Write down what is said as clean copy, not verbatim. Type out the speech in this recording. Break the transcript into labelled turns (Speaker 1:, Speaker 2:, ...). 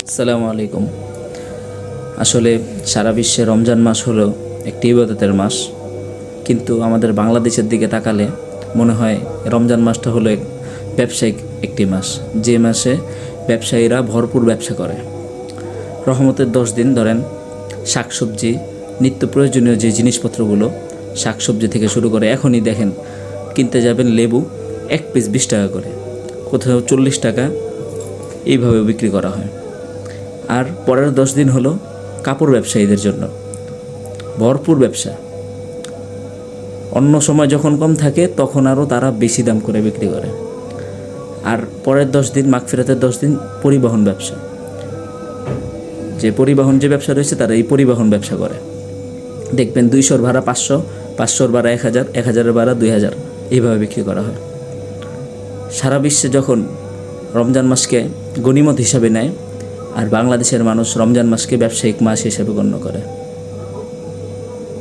Speaker 1: আসসালামু আলাইকুম। আসলে সারা বিশ্বে রমজান মাস হলো একটি ইবাদতের মাস, কিন্তু আমাদের বাংলাদেশের দিকে তাকালে মনে হয় রমজান মাসটা হলো ব্যবসায়িক একটি মাস, যে মাসে ব্যবসায়ীরা ভরপুর ব্যবসা করে। রহমতের 10 দিন ধরেন শাকসবজি, নিত্য প্রয়োজনীয় যে জিনিসপত্রগুলো, শাকসবজি থেকে শুরু করে এখনই দেখেন কিনতে যাবেন লেবু 1 পিস 20 টাকা করে, কোথাও 40 টাকা, এইভাবে বিক্রি করা হয়। আর পরের 10 দিন হলো কাপড় ব্যবসায়ীদের জন্য ভরপুর ব্যবসা। অন্য সময় যখন কম থাকে তখন আরও তারা বেশি দাম করে বিক্রি করে। আর পরের 10 দিন, মাগফিরাতের 10 দিন পরিবহন ব্যবসা, যে ব্যবসা রয়েছে তারা এই পরিবহন ব্যবসা করে। দেখবেন 200-র ভাড়া 500, 500-র ভাড়া 1000, 1000-এর ভাড়া 2000, এইভাবে বিক্রি করা হয়। সারা বিশ্বে যখন রমজান মাসকে গনিমত হিসাবে নেয়, আর বাংলাদেশের মানুষ রমজান মাসকে ব্যবসায়িক মাস হিসেবে গণ্য করে।